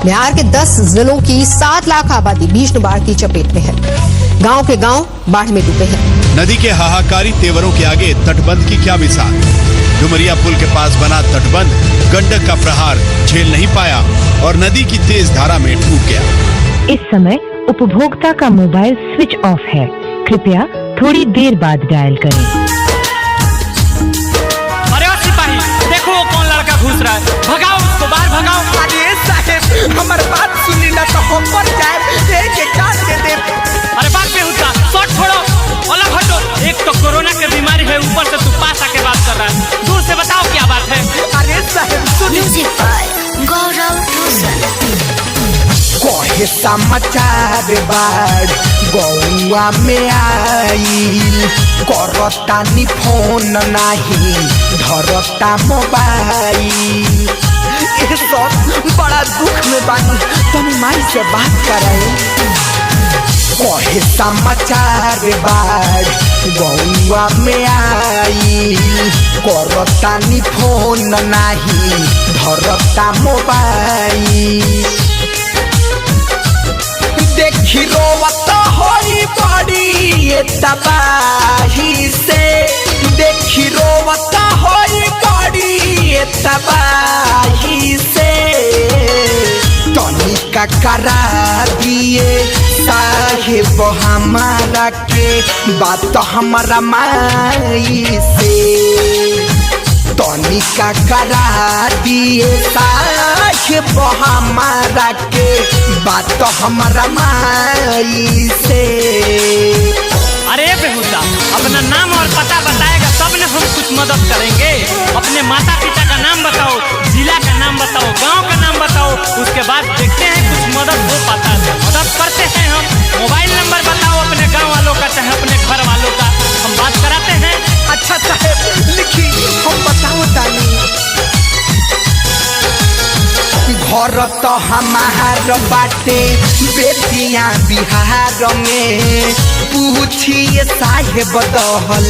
बिहार के 10 जिलों की 7 लाख आबादी भीषण बाढ़ की चपेट में है। गांव के गांव बाढ़ में डूबे हैं। नदी के हाहाकारी तेवरों के आगे तटबंध की क्या मिसाल। डुमरिया पुल के पास बना तटबंध गंडक का प्रहार झेल नहीं पाया और नदी की तेज धारा में डूब गया। इस समय उपभोक्ता का मोबाइल स्विच ऑफ है, कृपया थोड़ी देर बाद डायल करें। अरे सिपाही, देखो वो कौन लड़का घुस रहा है, भगाओ उसको बाहर भगाओ। अरे साहब, हमार बात सुनी ना तो हम पर जाए के काट दे दे। अरे बात पे होता, शॉट छोड़ो, अलग हटो। एक तो कोरोना की बीमारी है, ऊपर से तू पास आके बात कर रहा है। दूर से बताओ क्या बात है। अरे साहब सुनी। म्यूजिक बाय गौरव रोशन। कोहे समाचार बाढ़ गौवा में आइल, करतानी फोन नहीं धरता मोबाइल। ये सब बड़ा दुख में बानी, तुम माई से बात कराए। कोहे समाचार बाढ़ गौवा में आइल, करतानी फोन नहीं धरता मोबाइल। देखी रोवत होई बड़ी ये तबाही से, देखी रोवत होई बड़ी ये तबाही से। तनिका करा दिए साहेब हमारा के बात हमारा माई से। तनिका करा दिए साहेब हमारा के बात हमारा माई से। अरे बेहुदा, अपना नाम और पता बताएगा तब न हम कुछ मदद करेंगे। अपने माता पिता का नाम बताओ, जिला का नाम बताओ, गांव का नाम बताओ, उसके बाद देखते हैं कुछ मदद हो पाता है। मदद करते हैं हम। मोबाइल नंबर बताओ अपने गांव वालों का, चाहे अपने घर वालों का, हम बात कराते हैं। अच्छा साहेब लिखी, हम बताओ तानी। घर तो हमार बाटे बेटिया बिहार में, पूछिए साहेब दहल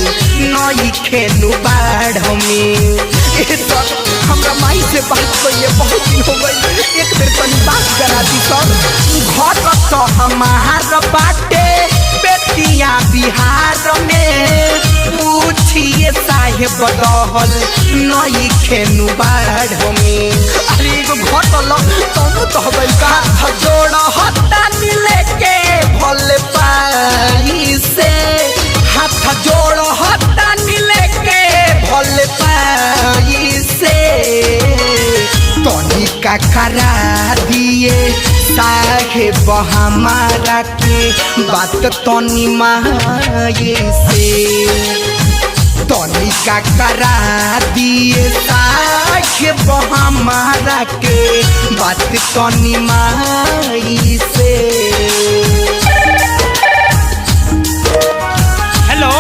नई खेलू बाढ़ में। हमरा माई से बात करिए, बहुत दिन हो गई, एक बेर तनी बात करा दी सर। घर तो हमार बाटे बेटिया बिहार में, पूछिए साहेब दहल नई खेलू बाढ़ में। अरे एगो घर तनु तो हबई का जोड़ हत्ता मिले के भले पाई से, हाथ जोड़ हत्ता मिले के भले पाई से। तनिका करा दिए साहेब हमारा के बात तनी माई से। तनिका करा दिए साहेब हमारा के बात तनी माई से। हेलो,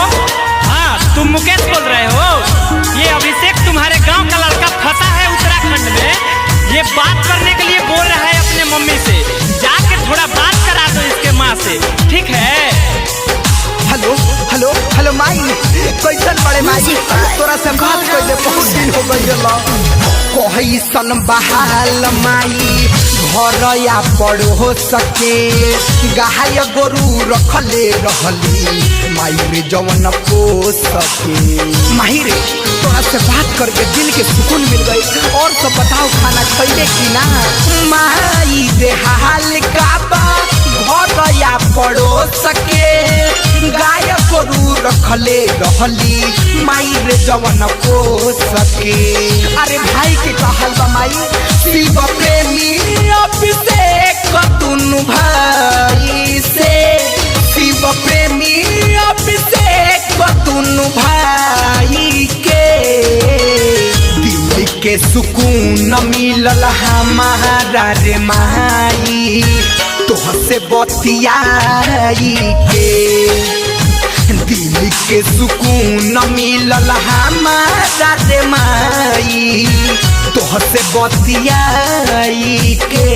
हाँ तुम मुकेश बोल रहे हो? ये अभिषेक तुम्हारे गांव का लड़का फंसा है उत्तराखंड में, ये बात करने के लिए बोल रहा है अपने मम्मी से। जाके थोड़ा बात करा दो इसके माँ से, ठीक है? हेलो हेलो हेलो माई, कैसन बड़े माई? तोरा से बात कइले बहुत दिन हो गइल। कैसन बहाल माई, घर या पड़ो सके, गाय गोरू रखले रहली माई रे जवन पो सके। माही रे, तोरा से बात करके दिल के सुकून मिल गई। और तो बताओ खाना खइले कि ना? माई रे हाल का बा, घर या पड़ो सके, गाय गोरू रखले रहली माई रे जवन को सके। अरे भाई के कहल बा माई, शिव प्रेमी अभिषेक दुनु भाई से, शिव प्रेमी अभिषेक दुनु भाई के। दिल के सुकून मिलल हमारा रे माई, तोह से बतियाई के। दिल के सुकून मिलल हमारा रे माई, तोह से बतियाई के।